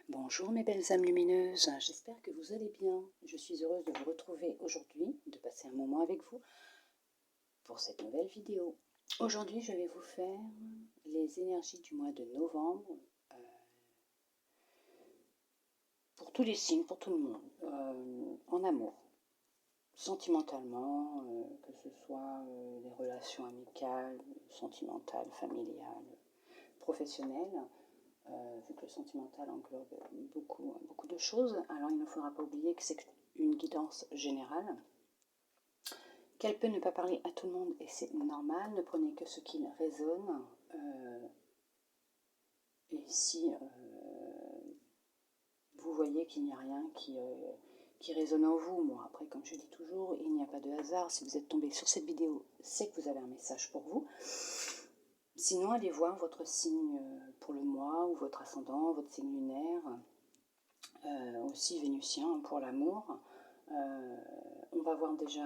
Bonjour mes belles âmes lumineuses, j'espère que vous allez bien. Je suis heureuse de vous retrouver aujourd'hui, de passer un moment avec vous pour cette nouvelle vidéo. Aujourd'hui, je vais vous faire les énergies du mois de novembre pour tous les signes, pour tout le monde, en amour, sentimentalement, que ce soit les relations amicales, sentimentales, familiales, professionnelles. Vu que le sentimental englobe beaucoup de choses, alors il ne faudra pas oublier que c'est une guidance générale, qu'elle peut ne pas parler à tout le monde et c'est normal, ne prenez que ce qui résonne. Et si vous voyez qu'il n'y a rien qui résonne en vous, moi après comme je dis toujours, il n'y a pas de hasard, si vous êtes tombé sur cette vidéo, c'est que vous avez un message pour vous. Sinon, allez voir votre signe pour le mois ou votre ascendant, votre signe lunaire, aussi vénusien pour l'amour. On va voir déjà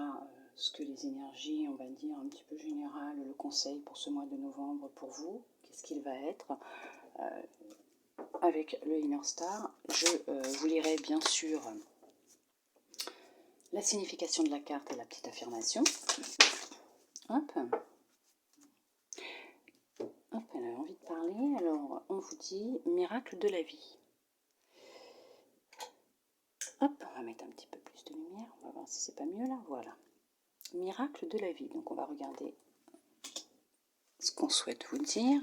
ce que les énergies, on va dire un petit peu général, le conseil pour ce mois de novembre pour vous, qu'est-ce qu'il va être. Avec le Inner Star, je vous lirai bien sûr la signification de la carte et la petite affirmation. Hop. Hop, elle a envie de parler. Alors, on vous dit miracle de la vie. Hop, on va mettre un petit peu plus de lumière. On va voir si c'est pas mieux là. Voilà. Miracle de la vie. Donc, on va regarder ce qu'on souhaite vous dire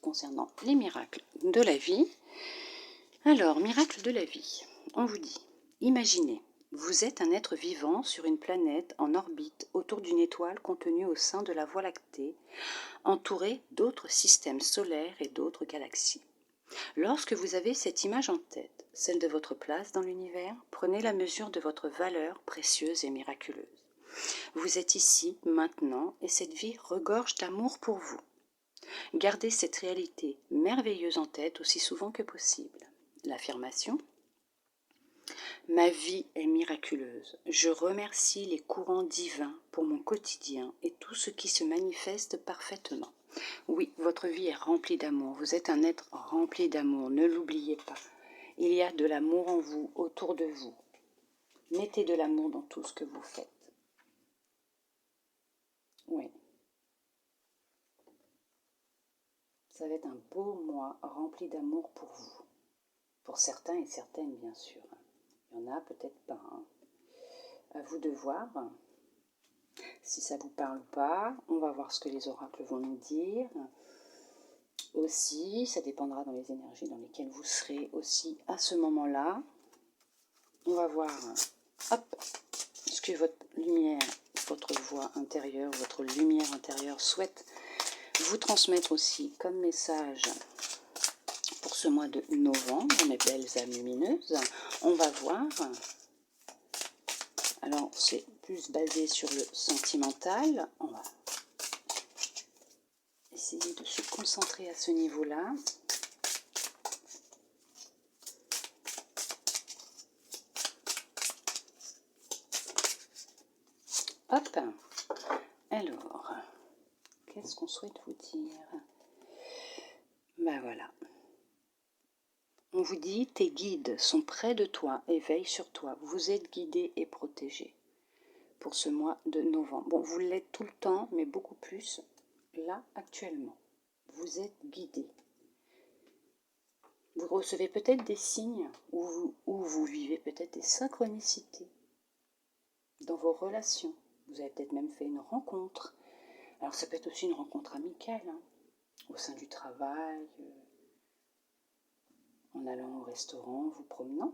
concernant les miracles de la vie. Alors, miracle de la vie. On vous dit, imaginez, vous êtes un être vivant sur une planète en orbite autour d'une étoile contenue au sein de la Voie lactée, entourée d'autres systèmes solaires et d'autres galaxies. Lorsque vous avez cette image en tête, celle de votre place dans l'univers, prenez la mesure de votre valeur précieuse et miraculeuse. Vous êtes ici, maintenant, et cette vie regorge d'amour pour vous. Gardez cette réalité merveilleuse en tête aussi souvent que possible. L'affirmation : ma vie est miraculeuse. Je remercie les courants divins pour mon quotidien et tout ce qui se manifeste parfaitement. Oui, votre vie est remplie d'amour. Vous êtes un être rempli d'amour. Ne l'oubliez pas. Il y a de l'amour en vous, autour de vous. Mettez de l'amour dans tout ce que vous faites. Oui. Ça va être un beau mois rempli d'amour pour vous. Pour certains et certaines, bien sûr. Il y en a peut-être pas. À vous de voir si ça vous parle ou pas. On va voir ce que les oracles vont nous dire. Aussi, ça dépendra dans les énergies dans lesquelles vous serez aussi à ce moment-là. On va voir ce que votre lumière, votre voix intérieure, votre lumière intérieure souhaite vous transmettre aussi comme message pour ce mois de novembre, mes belles âmes lumineuses. On va voir. Alors, c'est plus basé sur le sentimental. On va essayer de se concentrer à ce niveau-là. Hop. Alors, qu'est-ce qu'on souhaite vous dire? Ben voilà. On vous dit, tes guides sont près de toi et veillent sur toi. Vous êtes guidé et protégé pour ce mois de novembre. Bon, vous l'êtes tout le temps, mais beaucoup plus là, actuellement. Vous êtes guidé. Vous recevez peut-être des signes ou vous vivez peut-être des synchronicités dans vos relations. Vous avez peut-être même fait une rencontre. Alors ça peut être aussi une rencontre amicale, au sein du travail, en allant au restaurant, vous promenant.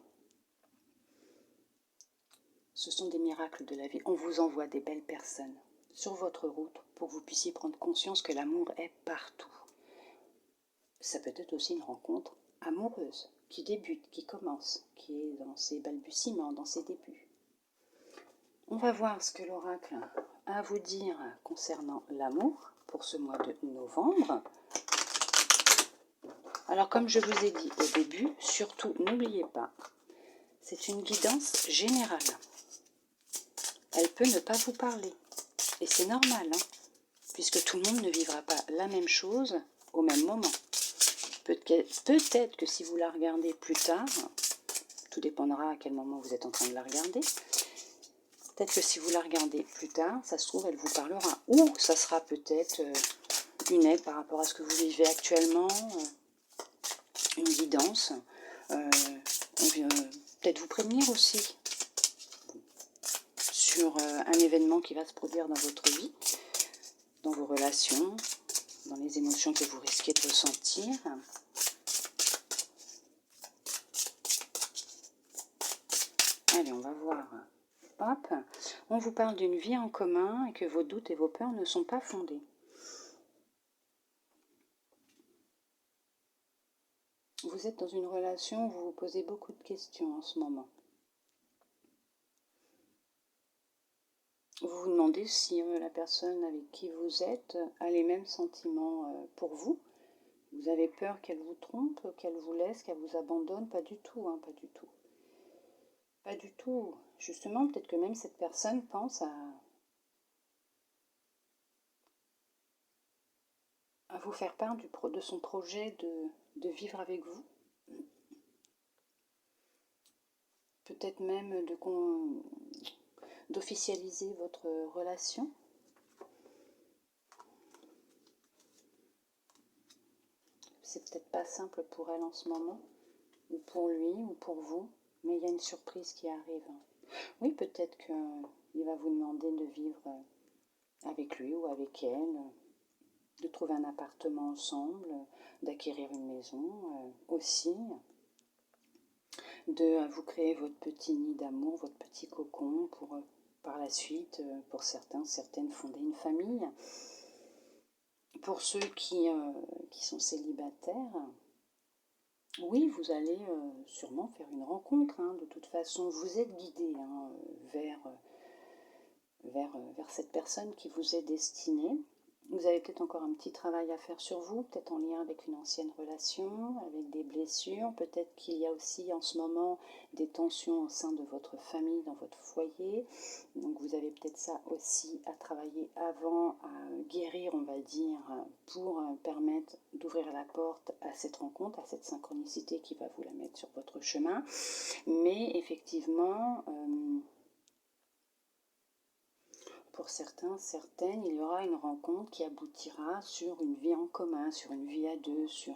Ce sont des miracles de la vie. On vous envoie des belles personnes sur votre route pour que vous puissiez prendre conscience que l'amour est partout. Ça peut être aussi une rencontre amoureuse qui débute, qui commence, qui est dans ses balbutiements, dans ses débuts. On va voir ce que l'oracle a à vous dire concernant l'amour pour ce mois de novembre. Alors comme je vous ai dit au début, surtout n'oubliez pas, c'est une guidance générale. Elle peut ne pas vous parler. Et c'est normal, puisque tout le monde ne vivra pas la même chose au même moment. peut-être que si vous la regardez plus tard, tout dépendra à quel moment vous êtes en train de la regarder, peut-être que si vous la regardez plus tard, ça se trouve, elle vous parlera. Ou ça sera peut-être une aide par rapport à ce que vous vivez actuellement, une guidance, peut-être vous prévenir aussi sur un événement qui va se produire dans votre vie, dans vos relations, dans les émotions que vous risquez de ressentir. Allez, on va voir. Hop, on vous parle d'une vie en commun et que vos doutes et vos peurs ne sont pas fondés. Vous êtes dans une relation où vous vous posez beaucoup de questions en ce moment. Vous vous demandez si la personne avec qui vous êtes a les mêmes sentiments pour vous. Vous avez peur qu'elle vous trompe, qu'elle vous laisse, qu'elle vous abandonne. Pas du tout, hein, pas du tout. Pas du tout. Justement, peut-être que même cette personne pense à vous faire part de son projet de vivre avec vous. Peut-être même d'officialiser votre relation. C'est peut-être pas simple pour elle en ce moment, ou pour lui, ou pour vous, mais il y a une surprise qui arrive. Oui, peut-être qu'il va vous demander de vivre avec lui ou avec elle, de trouver un appartement ensemble, d'acquérir une maison aussi, de vous créer votre petit nid d'amour, votre petit cocon pour par la suite, pour certains, certaines, fonder une famille. Pour ceux qui sont célibataires, oui, vous allez sûrement faire une rencontre. Hein. De toute façon, vous êtes guidé vers cette personne qui vous est destinée. Vous avez peut-être encore un petit travail à faire sur vous, peut-être en lien avec une ancienne relation, avec des blessures. Peut-être qu'il y a aussi en ce moment des tensions au sein de votre famille, dans votre foyer. Donc vous avez peut-être ça aussi à travailler avant, à guérir, on va dire, pour permettre d'ouvrir la porte à cette rencontre, à cette synchronicité qui va vous la mettre sur votre chemin. Mais effectivement, pour certains, certaines, il y aura une rencontre qui aboutira sur une vie en commun, sur une vie à deux, sur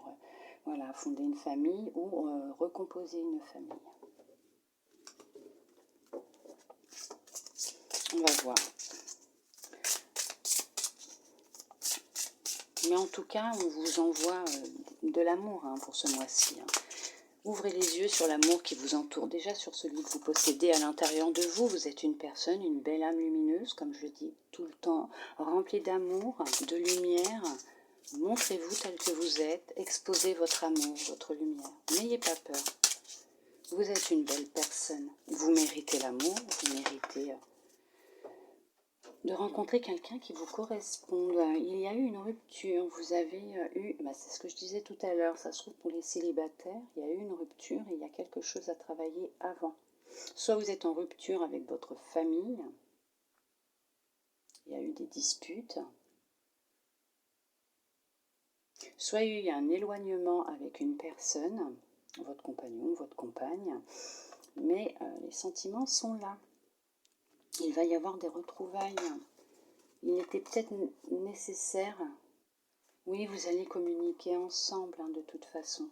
voilà, fonder une famille ou recomposer une famille. On va voir. Mais en tout cas, on vous envoie de l'amour pour ce mois-ci. Ouvrez les yeux sur l'amour qui vous entoure, déjà sur celui que vous possédez à l'intérieur de vous. Vous êtes une personne, une belle âme lumineuse, comme je dis tout le temps, remplie d'amour, de lumière. Montrez-vous tel que vous êtes, exposez votre amour, votre lumière. N'ayez pas peur. Vous êtes une belle personne. Vous méritez l'amour, vous méritez de rencontrer quelqu'un qui vous corresponde. Il y a eu une rupture, vous avez eu, c'est ce que je disais tout à l'heure, ça se trouve pour les célibataires, il y a eu une rupture et il y a quelque chose à travailler avant. Soit vous êtes en rupture avec votre famille, il y a eu des disputes, soit il y a un éloignement avec une personne, votre compagnon, votre compagne, mais les sentiments sont là. Il va y avoir des retrouvailles. Il était peut-être nécessaire. Oui, vous allez communiquer ensemble de toute façon.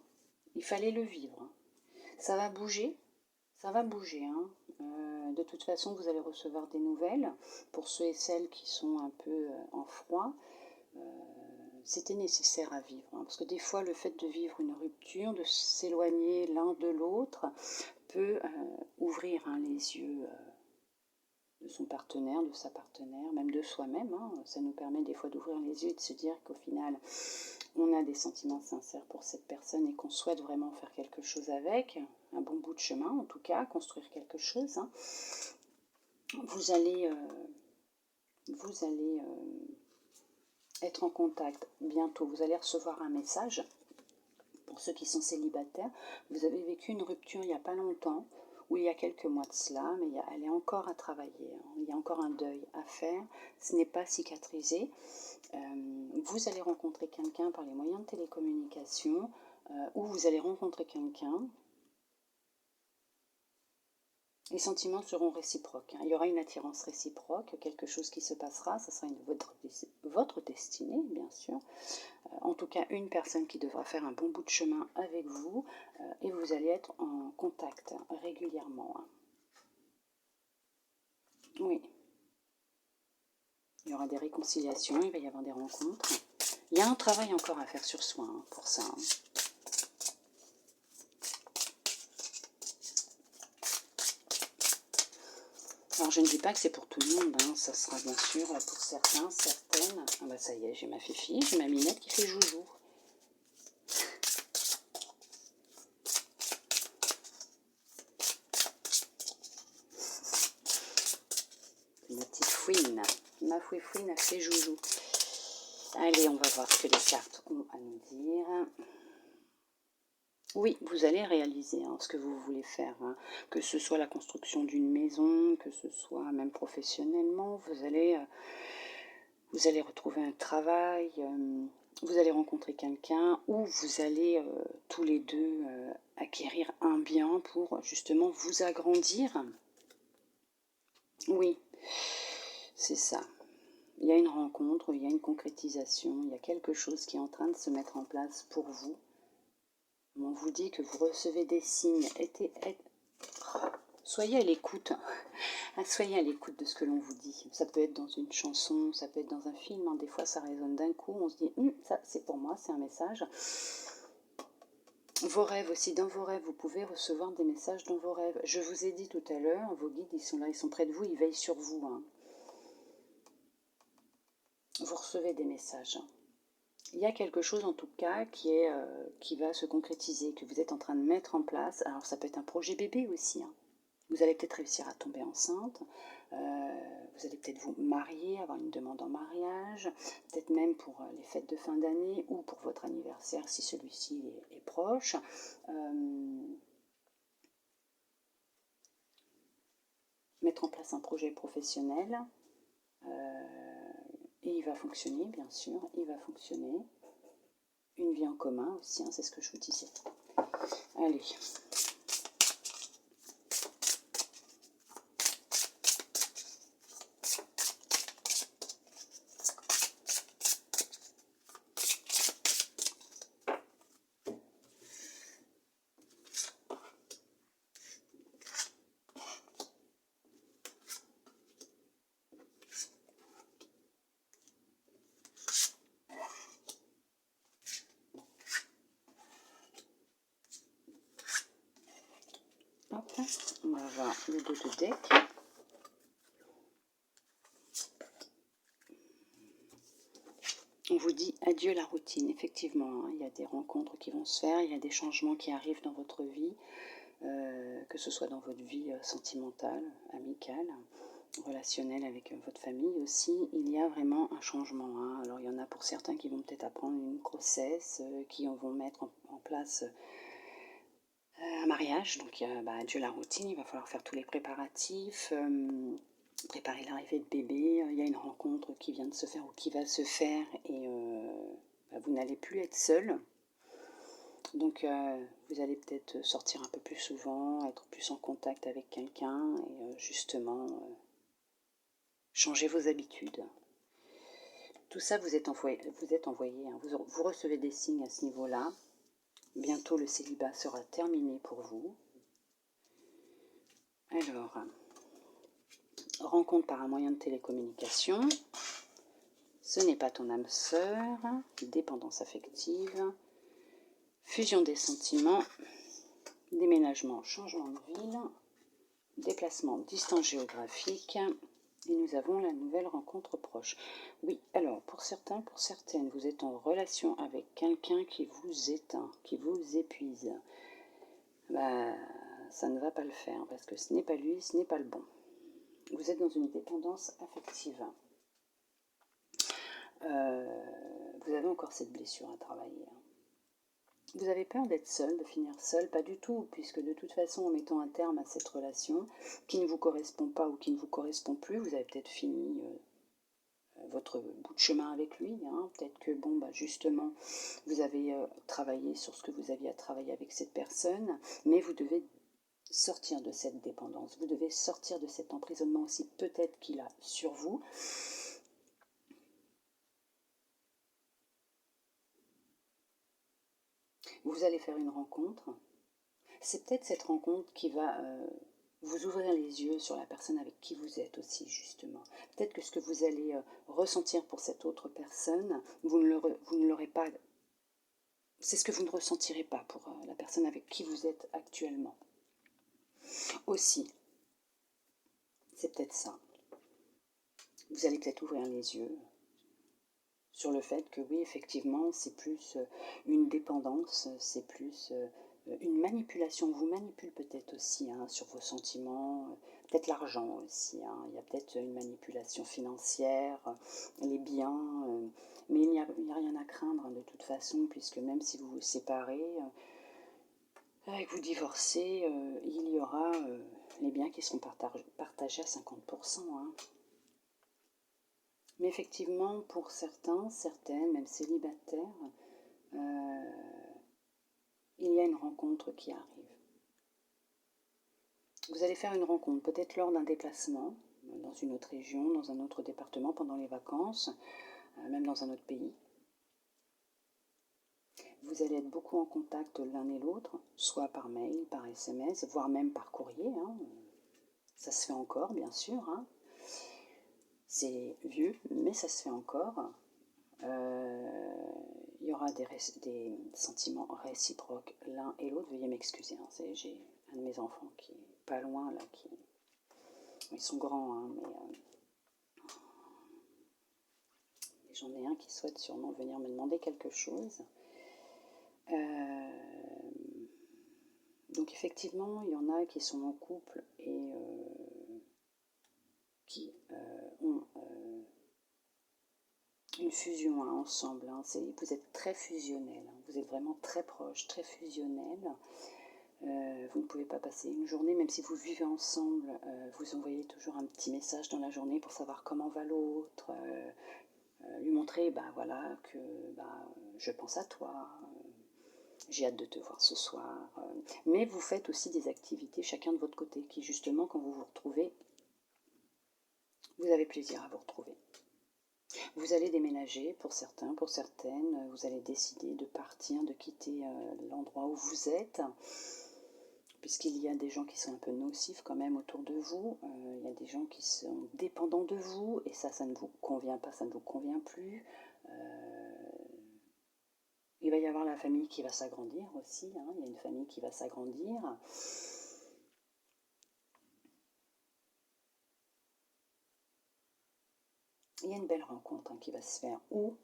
Il fallait le vivre. Ça va bouger. Ça va bouger. De toute façon, vous allez recevoir des nouvelles. Pour ceux et celles qui sont un peu en froid, c'était nécessaire à vivre. Parce que des fois, le fait de vivre une rupture, de s'éloigner l'un de l'autre, peut ouvrir les yeux de son partenaire, de sa partenaire, même de soi-même. Ça nous permet des fois d'ouvrir les yeux et de se dire qu'au final, on a des sentiments sincères pour cette personne et qu'on souhaite vraiment faire quelque chose avec, un bon bout de chemin en tout cas, construire quelque chose. Vous allez être en contact bientôt, vous allez recevoir un message. Pour ceux qui sont célibataires, vous avez vécu une rupture il n'y a pas longtemps, ou il y a quelques mois de cela, mais elle est encore à travailler, il y a encore un deuil à faire, ce n'est pas cicatrisé. Vous allez rencontrer quelqu'un par les moyens de télécommunication où vous allez rencontrer quelqu'un. Les sentiments seront réciproques. Il y aura une attirance réciproque, quelque chose qui se passera, ça sera votre destinée, bien sûr. En tout cas, une personne qui devra faire un bon bout de chemin avec vous, et vous allez être en contact régulièrement. Oui. Il y aura des réconciliations, il va y avoir des rencontres. Il y a un travail encore à faire sur soi pour ça. Alors je ne dis pas que c'est pour tout le monde, ça sera bien sûr pour certains, certaines. Ah bah ça y est, j'ai ma fifi, j'ai ma minette qui fait joujou. Ma petite fouine, ma fouine a fait joujou. Allez, on va voir ce que les cartes ont à nous dire. Oui, vous allez réaliser ce que vous voulez faire, que ce soit la construction d'une maison, que ce soit même professionnellement, vous allez retrouver un travail, vous allez rencontrer quelqu'un, ou vous allez tous les deux acquérir un bien pour justement vous agrandir. Oui, c'est ça. Il y a une rencontre, il y a une concrétisation, il y a quelque chose qui est en train de se mettre en place pour vous. On vous dit que vous recevez des signes. Soyez à l'écoute. Soyez à l'écoute de ce que l'on vous dit. Ça peut être dans une chanson, ça peut être dans un film. Des fois, ça résonne d'un coup. On se dit, ça, c'est pour moi, c'est un message. Vos rêves aussi. Dans vos rêves, vous pouvez recevoir des messages dans vos rêves. Je vous ai dit tout à l'heure, vos guides, ils sont là, ils sont près de vous, ils veillent sur vous. Vous recevez des messages. Il y a quelque chose en tout cas qui va se concrétiser, que vous êtes en train de mettre en place. Alors ça peut être un projet bébé aussi. Vous allez peut-être réussir à tomber enceinte. Vous allez peut-être vous marier, avoir une demande en mariage. Peut-être même pour les fêtes de fin d'année ou pour votre anniversaire si celui-ci est proche. Mettre en place un projet professionnel. Et il va fonctionner, bien sûr, il va fonctionner. Une vie en commun aussi, c'est ce que je vous disais. Allez. Hop, on va voir le dos de deck. On vous dit adieu la routine. Effectivement, il y a des rencontres qui vont se faire, il y a des changements qui arrivent dans votre vie, que ce soit dans votre vie sentimentale, amicale, relationnelle avec votre famille aussi. Il y a vraiment un changement. Alors il y en a pour certains qui vont peut-être apprendre une grossesse, qui vont mettre en place un mariage. Donc adieu la routine, il va falloir faire tous les préparatifs. Préparer l'arrivée de bébé, il y a une rencontre qui vient de se faire ou qui va se faire et vous n'allez plus être seul. Donc vous allez peut-être sortir un peu plus souvent, être plus en contact avec quelqu'un et justement changer vos habitudes. Tout ça, vous êtes envoyé, vous recevez des signes à ce niveau-là. Bientôt le célibat sera terminé pour vous. Alors, rencontre par un moyen de télécommunication. Ce n'est pas ton âme sœur. Dépendance affective. Fusion des sentiments. Déménagement, changement de ville. Déplacement, distance géographique. Et nous avons la nouvelle rencontre proche. Oui, alors pour certains, pour certaines, vous êtes en relation avec quelqu'un qui vous éteint, qui vous épuise. Ça ne va pas le faire parce que ce n'est pas lui, ce n'est pas le bon. Vous êtes dans une dépendance affective. Vous avez encore cette blessure à travailler. Vous avez peur d'être seul, de finir seul? Pas du tout, puisque de toute façon, en mettant un terme à cette relation qui ne vous correspond pas ou qui ne vous correspond plus, vous avez peut-être fini votre bout de chemin avec lui. Hein. Peut-être que, bon, bah, justement, vous avez travaillé sur ce que vous aviez à travailler avec cette personne, mais vous devez sortir de cette dépendance, vous devez sortir de cet emprisonnement aussi peut-être qu'il a sur vous. Vous allez faire une rencontre. C'est peut-être cette rencontre qui va vous ouvrir les yeux sur la personne avec qui vous êtes aussi, justement. Peut-être que ce que vous allez ressentir pour cette autre personne, vous ne l'aurez pas. C'est ce que vous ne ressentirez pas pour la personne avec qui vous êtes actuellement. Aussi, c'est peut-être ça. Vous allez peut-être ouvrir les yeux sur le fait que oui, effectivement, c'est plus une dépendance, c'est plus une manipulation. On vous manipule peut-être aussi hein, sur vos sentiments, peut-être l'argent aussi. Hein. Il y a peut-être une manipulation financière, les biens, mais il n'y a rien à craindre hein, de toute façon, puisque même si vous vous séparez, et que vous divorcez, il y aura les biens qui seront partagés à 50%. Hein. Mais effectivement, pour certains, certaines, même célibataires, il y a une rencontre qui arrive. Vous allez faire une rencontre, peut-être lors d'un déplacement, dans une autre région, dans un autre département, pendant les vacances, même dans un autre pays. Vous allez être beaucoup en contact l'un et l'autre, soit par mail, par SMS, voire même par courrier. Hein. Ça se fait encore, bien sûr. Hein. C'est vieux, mais ça se fait encore. Il y aura des sentiments réciproques l'un et l'autre. Veuillez m'excuser, hein, j'ai un de mes enfants qui est pas loin, là, ils sont grands, hein, mais j'en ai un qui souhaite sûrement venir me demander quelque chose. Donc effectivement, il y en a qui sont en couple et qui ont une fusion hein, ensemble. Hein. Vous êtes très fusionnels, hein. Vous êtes vraiment très proches, très fusionnels. Vous ne pouvez pas passer une journée, même si vous vivez ensemble, vous envoyez toujours un petit message dans la journée pour savoir comment va l'autre, lui montrer voilà, que je pense à toi, j'ai hâte de te voir ce soir. Mais vous faites aussi des activités chacun de votre côté qui justement quand vous vous retrouvez, vous avez plaisir à vous retrouver. Vous allez déménager pour certains, pour certaines, vous allez décider de partir, de quitter l'endroit où vous êtes, puisqu'il y a des gens qui sont un peu nocifs quand même autour de vous, il y a des gens qui sont dépendants de vous, et ça ne vous convient pas, ça ne vous convient plus. Il va y avoir la famille qui va s'agrandir aussi, hein, il y a une famille qui va s'agrandir. Il y a une belle rencontre hein, qui va se faire. Ou,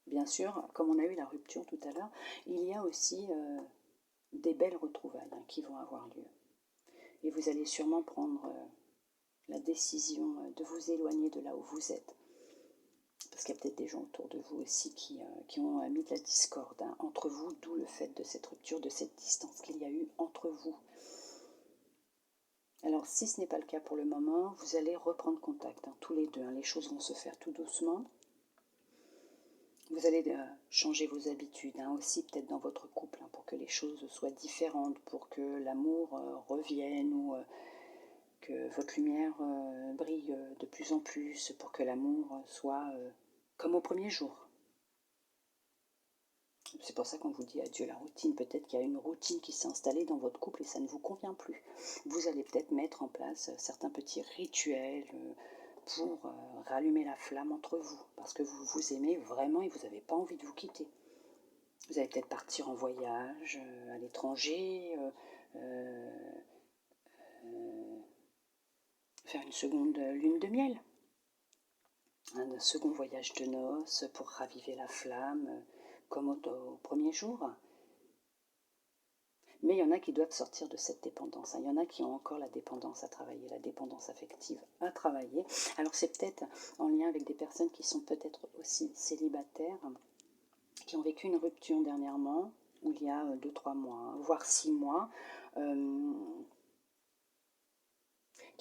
bien sûr, comme on a eu la rupture tout à l'heure, il y a aussi des belles retrouvailles hein, qui vont avoir lieu. Et vous allez sûrement prendre la décision de vous éloigner de là où vous êtes. Parce qu'il y a peut-être des gens autour de vous aussi qui ont mis de la discorde hein, entre vous, d'où le fait de cette rupture, de cette distance qu'il y a eu entre vous. Alors si ce n'est pas le cas pour le moment, vous allez reprendre contact, hein, tous les deux. Hein, les choses vont se faire tout doucement. Vous allez changer vos habitudes, hein, aussi peut-être dans votre couple, hein, pour que les choses soient différentes, pour que l'amour revienne, ou que votre lumière brille de plus en plus, pour que l'amour soit comme au premier jour. C'est pour ça qu'on vous dit adieu la routine. Peut-être qu'il y a une routine qui s'est installée dans votre couple et ça ne vous convient plus. Vous allez peut-être mettre en place certains petits rituels pour rallumer la flamme entre vous. Parce que vous vous aimez vraiment et vous n'avez pas envie de vous quitter. Vous allez peut-être partir en voyage à l'étranger, faire une seconde lune de miel. Un second voyage de noces pour raviver la flamme comme au premier jour. Mais il y en a qui doivent sortir de cette dépendance. Il y en a qui ont encore la dépendance à travailler, la dépendance affective à travailler. Alors c'est peut-être en lien avec des personnes qui sont peut-être aussi célibataires, qui ont vécu une rupture dernièrement, ou il y a 2-3 mois, voire 6 mois,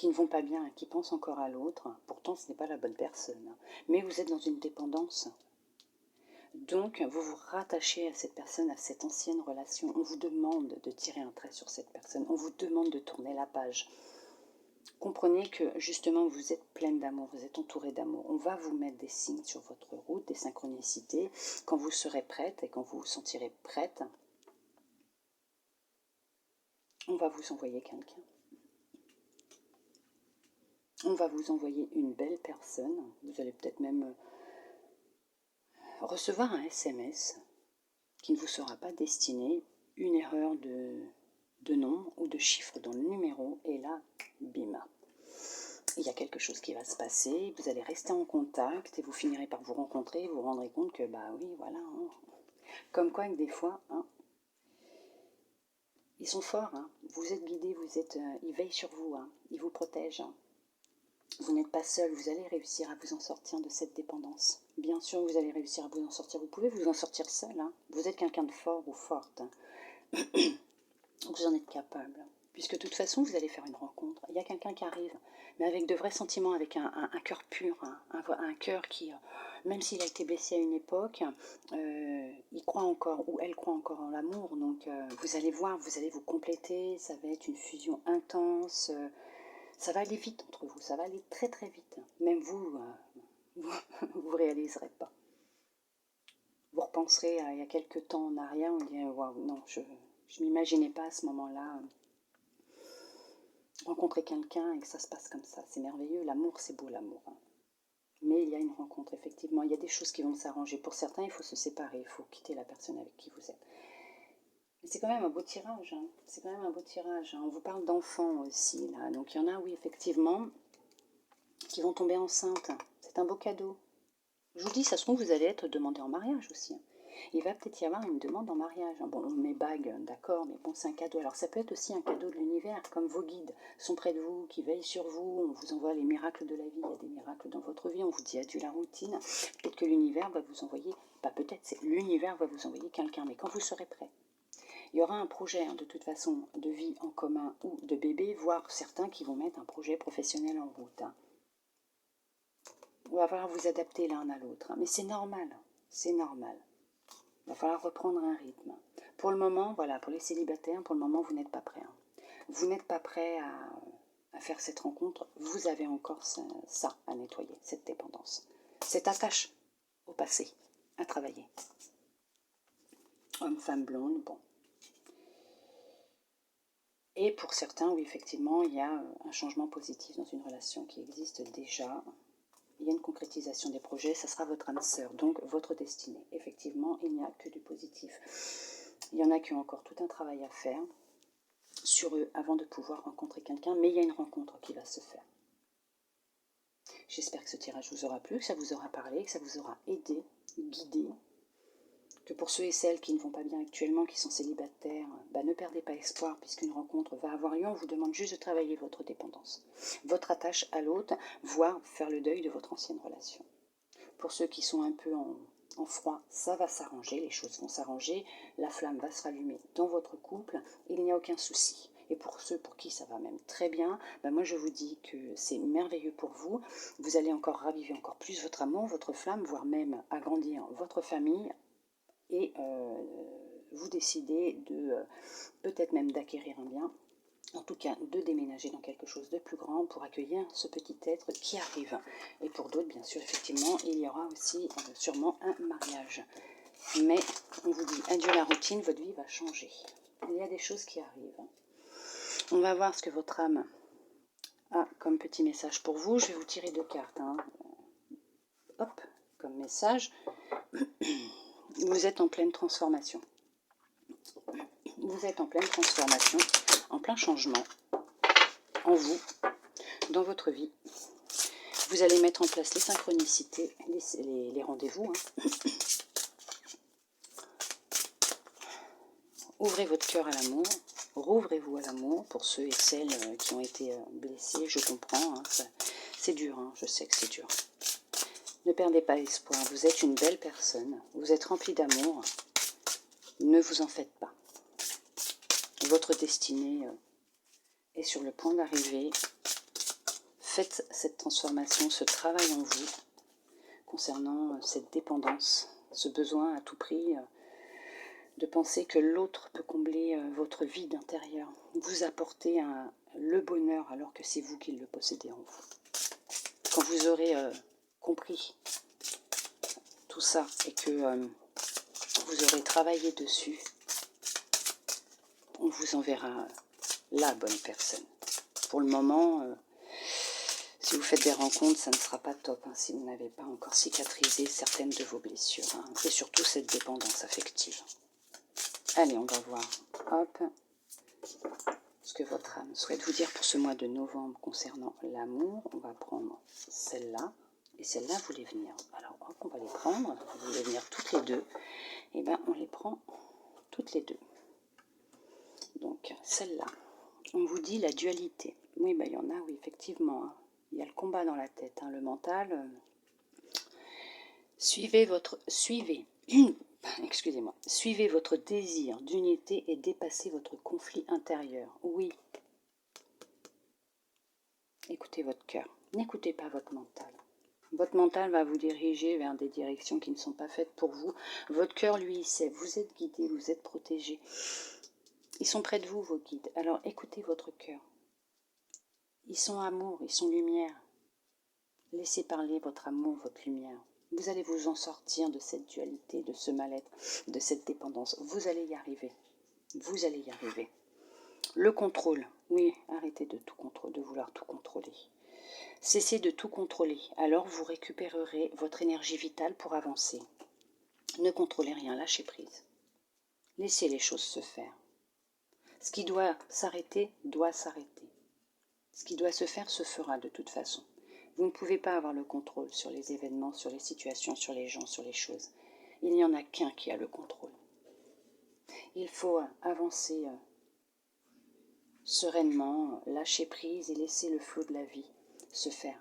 qui ne vont pas bien, qui pensent encore à l'autre. Pourtant, ce n'est pas la bonne personne. Mais vous êtes dans une dépendance. Donc, vous vous rattachez à cette personne, à cette ancienne relation. On vous demande de tirer un trait sur cette personne. On vous demande de tourner la page. Comprenez que, justement, vous êtes pleine d'amour, vous êtes entourée d'amour. On va vous mettre des signes sur votre route, des synchronicités. Quand vous serez prête et quand vous vous sentirez prête, on va vous envoyer quelqu'un. On va vous envoyer une belle personne. Vous allez peut-être même recevoir un SMS qui ne vous sera pas destiné, une erreur de nom ou de chiffre dans le numéro, et là, bim. Il y a quelque chose qui va se passer, vous allez rester en contact et vous finirez par vous rencontrer et vous vous rendrez compte que, bah oui, voilà, hein. Comme quoi, des fois, hein, ils sont forts, hein. Vous êtes guidés, ils veillent sur vous, hein. Ils vous protègent. Hein. Vous n'êtes pas seul, vous allez réussir à vous en sortir de cette dépendance. Bien sûr, vous allez réussir à vous en sortir. Vous pouvez vous en sortir seul. Hein. Vous êtes quelqu'un de fort ou forte. Hein. Vous en êtes capable. Puisque de toute façon, vous allez faire une rencontre. Il y a quelqu'un qui arrive, mais avec de vrais sentiments, avec un cœur pur, hein, un cœur qui, même s'il a été blessé à une époque, il croit encore, ou elle croit encore en l'amour. Donc, vous allez voir, vous allez vous compléter. Ça va être une fusion intense. Ça va aller vite entre vous, ça va aller très très vite. Même vous, vous réaliserez pas. Vous repenserez à il y a quelques temps en arrière, vous direz, waouh, non, je ne m'imaginais pas à ce moment-là rencontrer quelqu'un et que ça se passe comme ça. C'est merveilleux, l'amour, c'est beau l'amour. Hein. Mais il y a une rencontre, effectivement, il y a des choses qui vont s'arranger. Pour certains, il faut se séparer, il faut quitter la personne avec qui vous êtes. Mais c'est quand même un beau tirage, hein. C'est quand même un beau tirage. Hein. On vous parle d'enfants aussi, là. Donc il y en a, oui, effectivement, qui vont tomber enceintes. C'est un beau cadeau. Je vous dis, ça se trouve, vous allez être demandé en mariage aussi. Il va peut-être y avoir une demande en mariage. Bon, mes bagues, d'accord, mais bon, c'est un cadeau. Alors ça peut être aussi un cadeau de l'univers, comme vos guides sont près de vous, qui veillent sur vous. On vous envoie les miracles de la vie. Il y a des miracles dans votre vie. On vous dit adieu la routine. Peut-être que l'univers va vous envoyer, pas peut-être, c'est l'univers va vous envoyer quelqu'un, mais quand vous serez prêt. Il y aura un projet, hein, de toute façon, de vie en commun ou de bébé, voire certains qui vont mettre un projet professionnel en route. Hein. Il va falloir vous adapter l'un à l'autre. Hein. Mais c'est normal, c'est normal. Il va falloir reprendre un rythme. Pour le moment, voilà, pour les célibataires, pour le moment, vous n'êtes pas prêts. Hein. Vous n'êtes pas prêts à faire cette rencontre. Vous avez encore ça à nettoyer, cette dépendance. Cette attache au passé, à travailler. Homme, femme, blonde, bon. Et pour certains, oui, effectivement, il y a un changement positif dans une relation qui existe déjà. Il y a une concrétisation des projets, ça sera votre âme sœur, donc votre destinée. Effectivement, il n'y a que du positif. Il y en a qui ont encore tout un travail à faire sur eux avant de pouvoir rencontrer quelqu'un, mais il y a une rencontre qui va se faire. J'espère que ce tirage vous aura plu, que ça vous aura parlé, que ça vous aura aidé, guidé. Que pour ceux et celles qui ne vont pas bien actuellement, qui sont célibataires, ne perdez pas espoir puisqu'une rencontre va avoir lieu. On vous demande juste de travailler votre dépendance, votre attache à l'autre, voire faire le deuil de votre ancienne relation. Pour ceux qui sont un peu en froid, ça va s'arranger, les choses vont s'arranger, la flamme va se rallumer dans votre couple, il n'y a aucun souci. Et pour ceux pour qui ça va même très bien, moi je vous dis que c'est merveilleux pour vous. Vous allez encore raviver encore plus votre amour, votre flamme, voire même agrandir votre famille. Et vous décidez de peut-être même d'acquérir un bien, en tout cas de déménager dans quelque chose de plus grand pour accueillir ce petit être qui arrive. Et pour d'autres, bien sûr, effectivement, il y aura aussi sûrement un mariage. Mais on vous dit adieu la routine, votre vie va changer. Il y a des choses qui arrivent. On va voir ce que votre âme a comme petit message pour vous. Je vais vous tirer 2 cartes. Hein. Hop, comme message. Vous êtes en pleine transformation. Vous êtes en pleine transformation, en plein changement, en vous, dans votre vie. Vous allez mettre en place les synchronicités, les rendez-vous. Hein. Ouvrez votre cœur à l'amour, rouvrez-vous à l'amour pour ceux et celles qui ont été blessés. Je comprends, hein, c'est dur, hein, je sais que c'est dur. Ne perdez pas espoir, vous êtes une belle personne, vous êtes rempli d'amour, ne vous en faites pas. Votre destinée est sur le point d'arriver Faites cette transformation, ce travail en vous, concernant cette dépendance, ce besoin à tout prix de penser que l'autre peut combler votre vide intérieur, vous apporter le bonheur alors que c'est vous qui le possédez en vous. Quand vous aurez compris tout ça et que vous aurez travaillé dessus, on vous enverra la bonne personne. Pour le moment, si vous faites des rencontres, ça ne sera pas top hein, si vous n'avez pas encore cicatrisé certaines de vos blessures hein, et surtout cette dépendance affective. Allez, on va voir hop, ce que votre âme souhaite vous dire pour ce mois de novembre concernant l'amour. On va prendre celle-là et celle-là voulait venir. Alors hop, on va les prendre, vous voulez venir toutes les deux. Et bien on les prend toutes les deux. Donc celle-là, on vous dit la dualité. Oui, ben, il y en a, oui, effectivement. Hein. Il y a le combat dans la tête, hein, le mental. Suivez, excusez-moi, suivez votre désir d'unité et dépassez votre conflit intérieur. Oui. Écoutez votre cœur. N'écoutez pas votre mental. Votre mental va vous diriger vers des directions qui ne sont pas faites pour vous. Votre cœur, lui, il sait. Vous êtes guidé, vous êtes protégé. Ils sont près de vous, vos guides. Alors écoutez votre cœur. Ils sont amour, ils sont lumière. Laissez parler votre amour, votre lumière. Vous allez vous en sortir de cette dualité, de ce mal-être, de cette dépendance. Vous allez y arriver. Vous allez y arriver. Le contrôle. Oui, arrêtez de tout contrôler, de vouloir tout contrôler. Cessez de tout contrôler. Alors vous récupérerez votre énergie vitale pour avancer. Ne contrôlez rien, lâchez prise. Laissez les choses se faire. Ce qui doit s'arrêter, doit s'arrêter. Ce qui doit se faire, se fera de toute façon. Vous ne pouvez pas avoir le contrôle sur les événements, sur les situations, sur les gens, sur les choses. Il n'y en a qu'un qui a le contrôle. Il faut avancer sereinement, lâcher prise et laisser le flot de la vie se faire.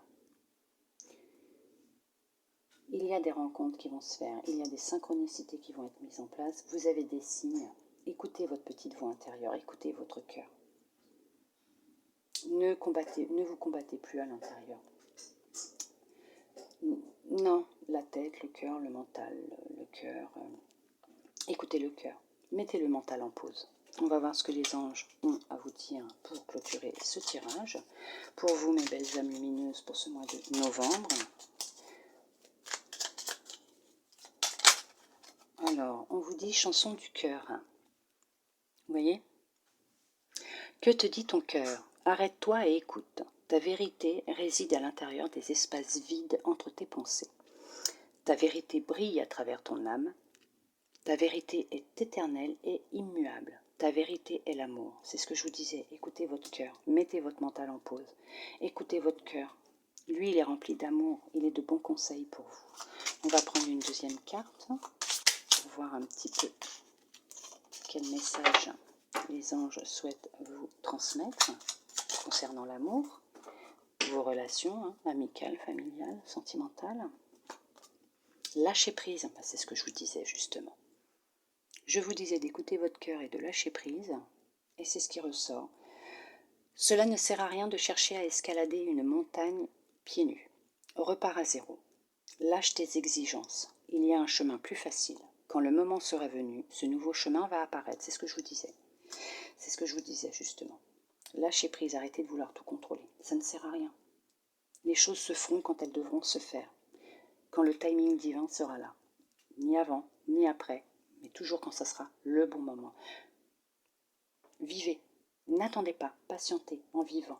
Il y a des rencontres qui vont se faire, il y a des synchronicités qui vont être mises en place. Vous avez des signes. Écoutez votre petite voix intérieure, écoutez votre cœur. Ne vous combattez plus à l'intérieur. Non, la tête, le cœur, le mental, le cœur. Écoutez le cœur. Mettez le mental en pause. On va voir ce que les anges ont à vous dire pour clôturer ce tirage. Pour vous, mes belles âmes lumineuses, pour ce mois de novembre. Alors, on vous dit chanson du cœur. Vous voyez ? Que te dit ton cœur ? Arrête-toi et écoute. Ta vérité réside à l'intérieur des espaces vides entre tes pensées. Ta vérité brille à travers ton âme. Ta vérité est éternelle et immuable. Ta vérité est l'amour. C'est ce que je vous disais. Écoutez votre cœur. Mettez votre mental en pause. Écoutez votre cœur. Lui, il est rempli d'amour. Il est de bons conseils pour vous. On va prendre une deuxième carte pour voir un petit peu quel message les anges souhaitent vous transmettre concernant l'amour, vos relations amicales, familiales, sentimentales. Lâcher prise, c'est ce que je vous disais justement. Je vous disais d'écouter votre cœur et de lâcher prise, et c'est ce qui ressort. Cela ne sert à rien de chercher à escalader une montagne pieds nus. Repars à zéro. Lâche tes exigences. Il y a un chemin plus facile. Quand le moment sera venu, ce nouveau chemin va apparaître. C'est ce que je vous disais. C'est ce que je vous disais justement. Lâchez prise, arrêtez de vouloir tout contrôler. Ça ne sert à rien. Les choses se feront quand elles devront se faire. Quand le timing divin sera là. Ni avant, ni après, mais toujours quand ça sera le bon moment. Vivez. N'attendez pas. Patientez en vivant.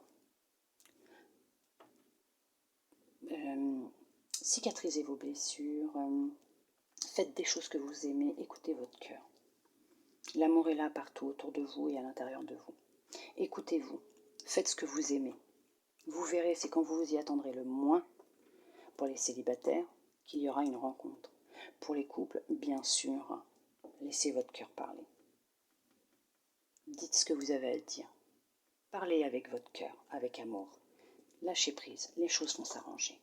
Cicatrisez vos blessures. Faites des choses que vous aimez. Écoutez votre cœur. L'amour est là partout autour de vous et à l'intérieur de vous. Écoutez-vous. Faites ce que vous aimez. Vous verrez, c'est quand vous vous y attendrez le moins, pour les célibataires, qu'il y aura une rencontre. Pour les couples, bien sûr, laissez votre cœur parler. Dites ce que vous avez à dire. Parlez avec votre cœur, avec amour. Lâchez prise, les choses vont s'arranger.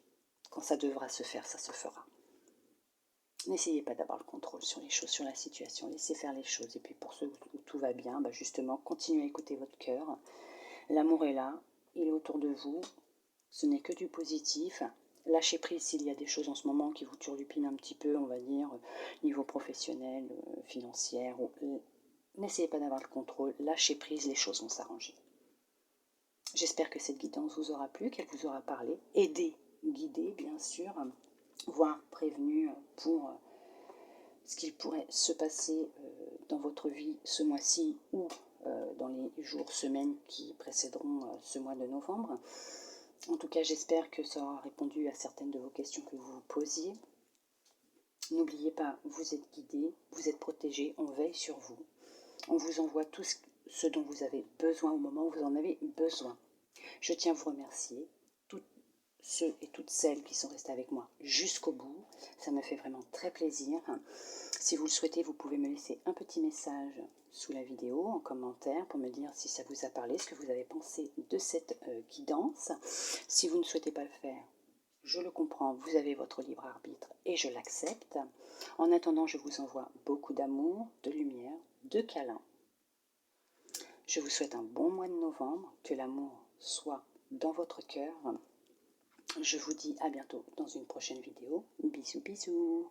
Quand ça devra se faire, ça se fera. N'essayez pas d'avoir le contrôle sur les choses, sur la situation. Laissez faire les choses. Et puis pour ceux où tout va bien, justement, continuez à écouter votre cœur. L'amour est là, il est autour de vous. ce n'est que du positif. Lâchez prise s'il y a des choses en ce moment qui vous turlupinent un petit peu, on va dire, niveau professionnel, financier. N'essayez pas d'avoir le contrôle, lâchez prise, les choses vont s'arranger. J'espère que cette guidance vous aura plu, qu'elle vous aura parlé, aidé, guidé bien sûr, voire prévenu pour ce qu'il pourrait se passer dans votre vie ce mois-ci ou dans les jours, semaines qui précéderont ce mois de novembre. En tout cas, j'espère que ça aura répondu à certaines de vos questions que vous vous posiez. N'oubliez pas, vous êtes guidé, vous êtes protégé, on veille sur vous. On vous envoie tout ce dont vous avez besoin au moment où vous en avez besoin. Je tiens à vous remercier, tous ceux et toutes celles qui sont restés avec moi jusqu'au bout. Ça me fait vraiment très plaisir. Si vous le souhaitez, vous pouvez me laisser un petit message sous la vidéo, en commentaire, pour me dire si ça vous a parlé, ce que vous avez pensé de cette guidance. Si vous ne souhaitez pas le faire, je le comprends, vous avez votre libre arbitre et je l'accepte. En attendant, je vous envoie beaucoup d'amour, de lumière, de câlins. Je vous souhaite un bon mois de novembre, que l'amour soit dans votre cœur. Je vous dis à bientôt dans une prochaine vidéo. Bisous bisous.